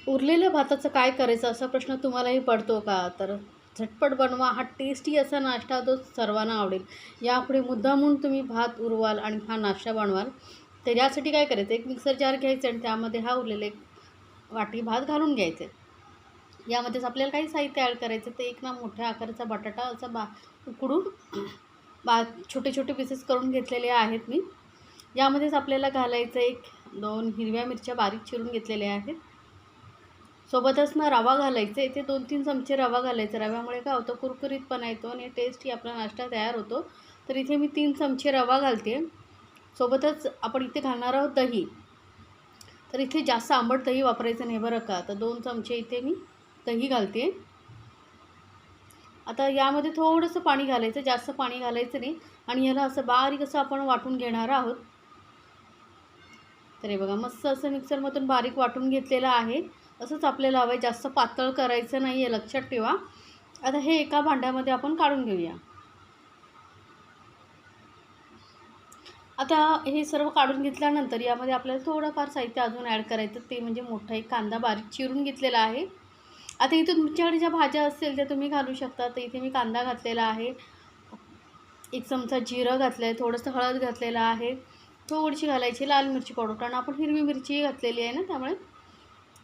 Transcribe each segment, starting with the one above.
उरलेल्या भाताचं काय करायचं असा प्रश्न तुम्हालाही पडतो का? तर झटपट बनवा हा टेस्टी असा नाश्ता जो सर्वांना आवडेल. यापुढे मुद्दामून तुम्ही भात उरवाल आणि हा नाश्ता बनवाल. तर यासाठी काय करायचं, एक मिक्सर जार घ्यायचा आणि त्यामध्ये हा उरलेला एक वाटी भात घालून घ्यायचे. यामध्येच आपल्याला काही साहित्य ॲड करायचं. ते एक ना मोठ्या आकाराचा बटाटा असा उकडून छोटे छोटे पीसेस करून घेतलेले आहेत मी. यामध्येच आपल्याला घालायचं 1-2 हिरव्या मिरच्या बारीक चिरून घेतलेल्या आहेत. सोबतच ना रवा घालायचा. इथे 2-3 चमचे रवा घालायचा. रव्यामुळे काय होतं, कुरकुरीतपणा येतो आणि टेस्टी आपला नाश्ता तयार होतो. तर इथे मी 3 चमचे रवा घालते. सोबतच आपण इथे घालणार आहोत दही. तर इथे जास्त आंबट दही वापरायचं नाही बरं का. तर 2 चमचे इथे मी दही घालते. आता यामध्ये थोडंसं पाणी घालायचं, जास्त पाणी घालायचं नाही आणि याला असं बारीक असं आपण वाटून घेणार आहोत. तर हे बघा मस्त असं मिक्सरमधून बारीक वाटून घेतलेलं आहे. असंच आपल्याला हवं आहे, जास्त पातळ करायचं नाही आहे, लक्षात ठेवा. आता हे एका भांड्यामध्ये आपण काढून घेऊया. आता हे सर्व काढून घेतल्यानंतर यामध्ये आपल्याला थोडंफार साहित्य अजून ॲड करायचं. ते म्हणजे मोठा एक कांदा बारीक चिरून घेतलेला आहे. आता इथे तुमच्याकडे ज्या भाज्या असतील त्या तुम्ही घालू शकता. तर इथे मी कांदा घातलेला आहे, 1 चमचा जिरं घातलं आहे, थोडंसं हळद घातलेलं आहे, थोडीशी घालायची लाल मिरची पावडर, कारण आपण हिरवी मिरचीही घातलेली आहे ना त्यामुळे,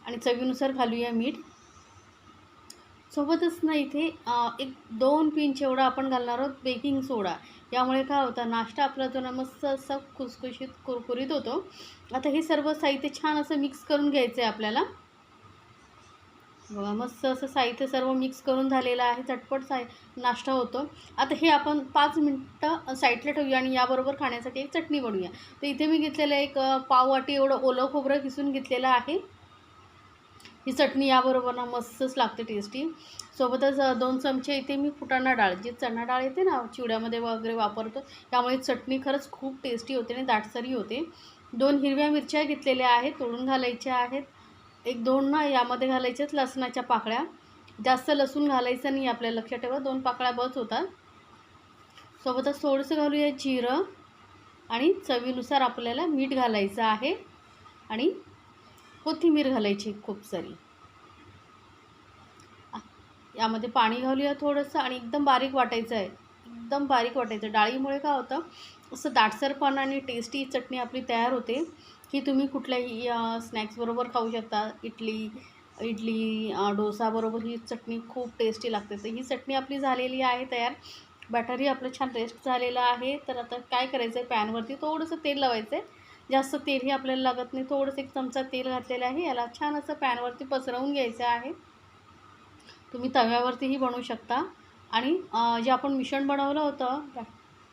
आणि चवीनुसार घालूया मीठ. सोबतच ना इथे 1-2 पिंच एवढा आपण घालणार आहोत बेकिंग सोडा. यामुळे काय होतं, नाश्ता आपला जो ना मस्त असा खुसखुशीत कुरकुरीत होतो. आता हे सर्व साहित्य छान असं मिक्स करून घ्यायचं आहे आपल्याला. बघा मस्त असं साहित्य सर्व मिक्स करून झालेलं आहे. झटपट नाश्ता होतो. आता हे आपण 5 मिनटं साईडला ठेवूया आणि याबरोबर खाण्यासाठी एक चटणी बनवूया. तर इथे मी घेतलेलं एक पाव वाटी एवढं ओलं खोबरं किसून घेतलेलं आहे. ही चटणी याबरोबर ना मस्तच लागते टेस्टी. सोबतच 2 चमचे इथे मी फुटाणा डाळ, जी चणा डाळ येते ना चिवड्यामध्ये वगैरे वापरतो, त्यामुळे चटणी खरंच खूप टेस्टी होते आणि दाटसरही होते. 2 हिरव्या मिरच्या घेतलेल्या आहेत, तोडून घालायच्या आहेत. 1-2 ना यामध्ये घालायच्यात लसणाच्या पाकळ्या. जास्त लसूण घालायचं नाही आपल्याला, लक्षात ठेवा. 2 पाकळ्या बस होतात. सोबतच थोडंसं घालूया जिरं आणि चवीनुसार आपल्याला मीठ घालायचं आहे आणि कोथिंबीर घालायची खूप सारी. यामध्ये पाणी घालूया थोडंसं आणि एकदम बारीक वाटायचं आहे, एकदम बारीक वाटायचं. डाळीमुळे काय होतं, असं दाटसरपणा आणि टेस्टी चटणी आपली तयार होते, की तुम्ही कुठल्याही स्नॅक्सबरोबर खाऊ शकता. इडली डोसाबरोबर ही चटणी खूप टेस्टी लागते. तर ही चटणी आपली झालेली आहे तयार. बॅटरही आपलं छान रेस्ट झालेलं आहे. तर आता काय करायचं आहे, पॅनवरती थोडंसं तेल लावायचं आहे. जास्त तेलही आपल्याला लागत नाही. थोडंसं 1 चमचा तेल घातलेलं आहे. याला छान असं पॅनवरती पसरवून घ्यायचं आहे. तुम्ही तव्यावरतीही बनवू शकता. आणि जे आपण मिश्रण बनवलं होतं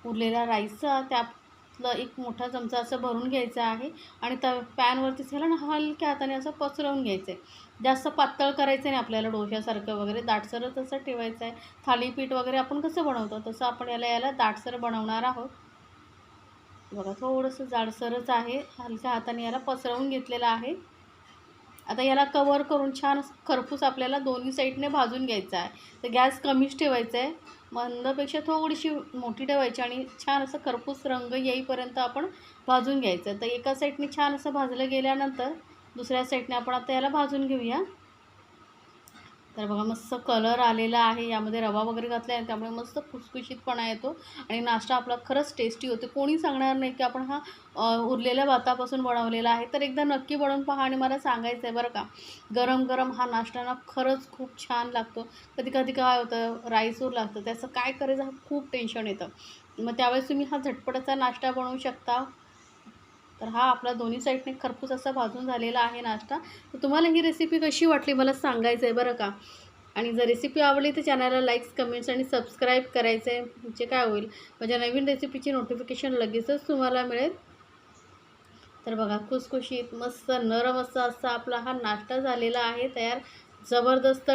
उरलेल्या राईसचं, त्यातलं 1 मोठा चमचा असं भरून घ्यायचं आहे आणि पॅनवरतीच ह्याला ना हलक्या हाताने असं पसरवून घ्यायचं आहे. जास्त पातळ करायचं नाही आपल्याला, डोश्यासारखं वगैरे दाटसरच असं ठेवायचं आहे. थालीपीठ वगैरे आपण कसं बनवतो तसं आपण याला दाटसर बनवणार आहोत. बघा थोडंसं जाडसरच आहे. हलक्या हाताने याला पसरवून घेतलेलं आहे. आता याला कवर करून छान खरपूस आपल्याला दोन्ही साईडने भाजून घ्यायचं आहे. तर गॅस कमीच ठेवायचा आहे. मंदपेक्षा थोडीशी मोठी ठेवायची आणि छान असं खरपूस रंग येईपर्यंत आपण भाजून घ्यायचं. तर एका साईडने छान असं भाजलं गेल्यानंतर दुसऱ्या साईडने आपण आता याला भाजून घेऊया. तर बघा मस्त कलर आलेला आहे. यामध्ये रवा वगैरे घातला आहे, त्यामुळे मस्त खुसखुशीतपणा येतो आणि नाश्ता आपला खरंच टेस्टी होतो. कोणी सांगणार नाही की आपण हा उरलेल्या भातापासून बनवलेला आहे. तर एकदा नक्की बनवून पहा आणि मला सांगायचं आहे बरं का. गरम गरम हा नाश्ता ना खरंच खूप छान लागतो. कधी कधी काय होतं, राईसवर लागतं, त्याचं काय करायचं हा खूप टेन्शन येतं. मग त्यावेळेस तुम्ही हा झटपटाचा नाश्ता बनवू शकता. तर हा आपला दोन्ही साईडने खरपूस असा भाजून झालेला आहे नाश्ता. तर तुम्हाला ही रेसिपी कशी वाटली मला सांगायचं आहे बरं का. आणि जर रेसिपी आवडली तर चॅनलला लाईक्स, कमेंट्स आणि सबस्क्राईब करायचं आहे. म्हणजे काय होईल, माझ्या नवीन रेसिपीची नोटिफिकेशन लगेचच तुम्हाला मिळेल. तर बघा खुसखुशीत मस्त नरम असा आपला हा नाश्ता झालेला आहे तयार. जबरदस्त